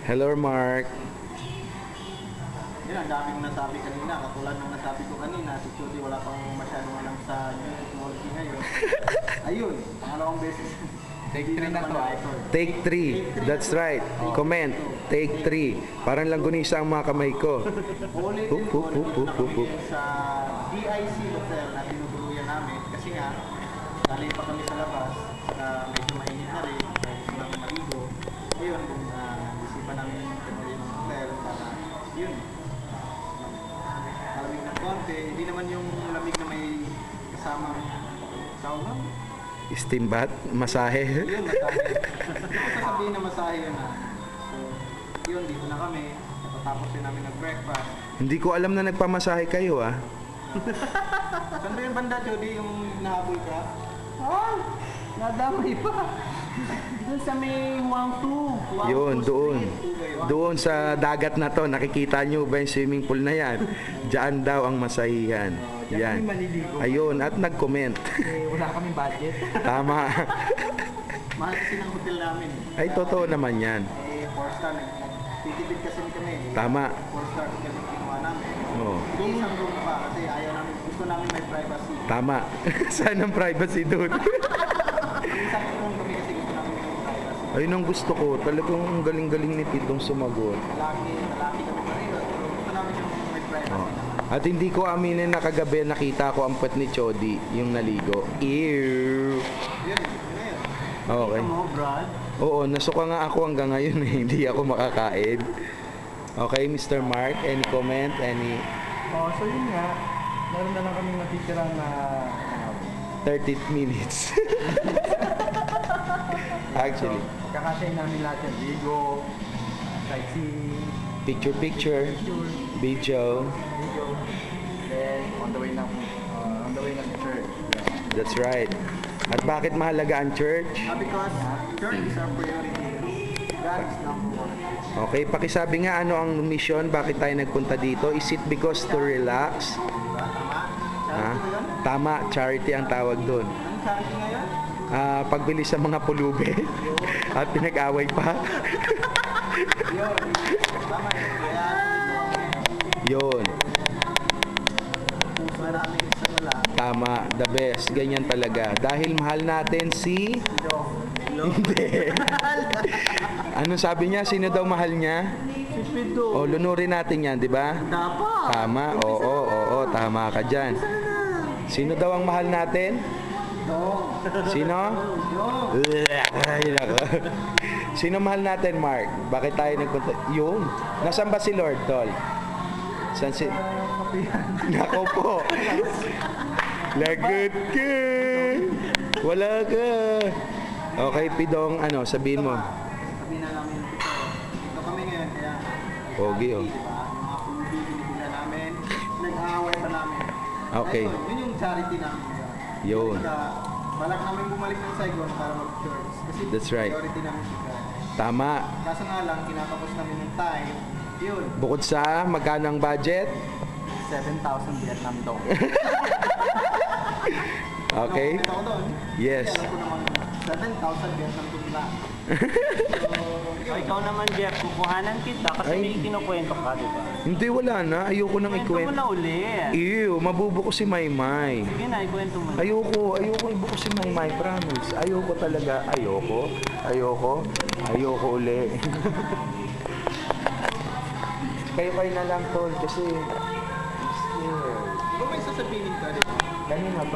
Hello, Mark. Yan, ang dami kong nasabi kanina. Katulad ng nasabi ko kanina, si Chody wala pang masyadong alam sa new technology ngayon. Ayun, pangalawang beses. Take 3 na to. Take 3. That's right. Comment. Take 3. Parang langgunisa ang mga kamay ko. Ulitin ko, nagpunta kami sa DIC hotel na tinutuluyan namin. Kasi nga, dali pa kami sa labas. Medyo mainit na rin. Gusto namin maligo. Ayun, kung isipan namin tumuloy ng hotel. Para, yun. Malamig ng konti. Hindi naman yung lamig na may kasamang sauna. Steam bath, masahe. Yun, masahe. Kung sasabihin na masahe yun na. So, yun, dito na kami. Natatapos din namin nag-breakfast. Hindi ko alam na nagpamasahe kayo, ah. Saan ba yung banda, Jody, yung nahabol ka? Oh, nadamay pa. Doon sa may Wangtu. Yun, doon. Doon sa dagat na to, nakikita nyo ba yung swimming pool na yan? Diyan daw ang masahihan. Yan. Ayun, at nag-comment. Wala kaming budget. Tama. Mahal kasi ng hotel namin. Ay, totoo naman yan. 4-star. Titipid kasi kami. Tama. 4-star kasi kinuha namin. Oo. Doon isang room pa kasi ayaw namin, gusto namin may privacy. Tama. Saan ang privacy doon? Isang room kami kasi gusto namin may privacy. Ayun ang gusto ko. Talagang ang galing-galing ni Pitong sumagot. Lalaki kami pa rin. Pero gusto namin yung may privacy Oh. naman. At hindi ko aminin na kagabi nakita ko ang puwet ni Chody, yung naligo. Ew. Yun na yun. Okay. Mo, Brad. Oo, nasuka nga ako hanggang ngayon eh. Hindi ako makakain. Okay, Mr. Mark, any comment? Any Oh, so yun nga. Meron na lang kaming natitira na 30 minutes? Actually, kakasyahin namin lahat yung Vigo, sightseeing, picture, tour, video. Vigo, then on the way ng church. That's right. At bakit mahalaga ang church? Because church is our priority. God is number one. Okay, pakisabi nga ano ang mission, bakit tayo nagpunta dito? Is it because to relax? Diba? Tama? Ha? Charity ba yun? Tama, charity ang tawag doon. Anong charity ngayon? Pagbili sa mga pulube at pinag-away pa. Yun. Tama yun. Kaya Yun, puso namin sa wala. tama, the best. Ganyan talaga. Dahil mahal natin si... Hindi. Ano sabi niya? Sino daw mahal niya? Si Pido. O, lunurin natin yan, di ba? Dapat. Tama, oo, tama ka dyan. Sino daw ang mahal natin? Sino? Ay, nako. Sino mahal natin, Mark? Bakit tayo nagpunta? Yun. Nasaan ba si Lord, Tol? Saan si... Nako po. Lagot ka. Wala ka. Okay, Pidong, ano, sabihin mo. Sabihin na namin yung Pido. Ito kami ngayon. Kaya Pogi, oh. diba? Yung mga pulubi, binibila namin. Nag-aaway pa namin. Okay. Ayun, yun yung charity namin ngayon. Yun. Kaya balak namin bumalik ng Saigon para mag-church. Kasi That's right. priority namin si God. Tama. Kaso nga lang, kinatapos namin ng time. Yun. Bukod sa magkano ang budget? 7,000 Vietnam dong. Okay. Ito ako doon. Yes. Kaya alam ko naman 7,000 Vietnam doon lang. O, ikaw naman, Jeff, kukuhanan kita kasi Ay. may kinukwento ka, di ba? Hindi, wala na. Ayoko nang Kwento mo ikwento. na uli. Ew, mabubuko si Maymay. Sige na, ikwento mo na. Ayoko ibuko si Maymay, promise. Ayoko talaga. Ayoko uli. Kayo na lang, Tol, kasi... Di ba may sasabihin ka? Kanina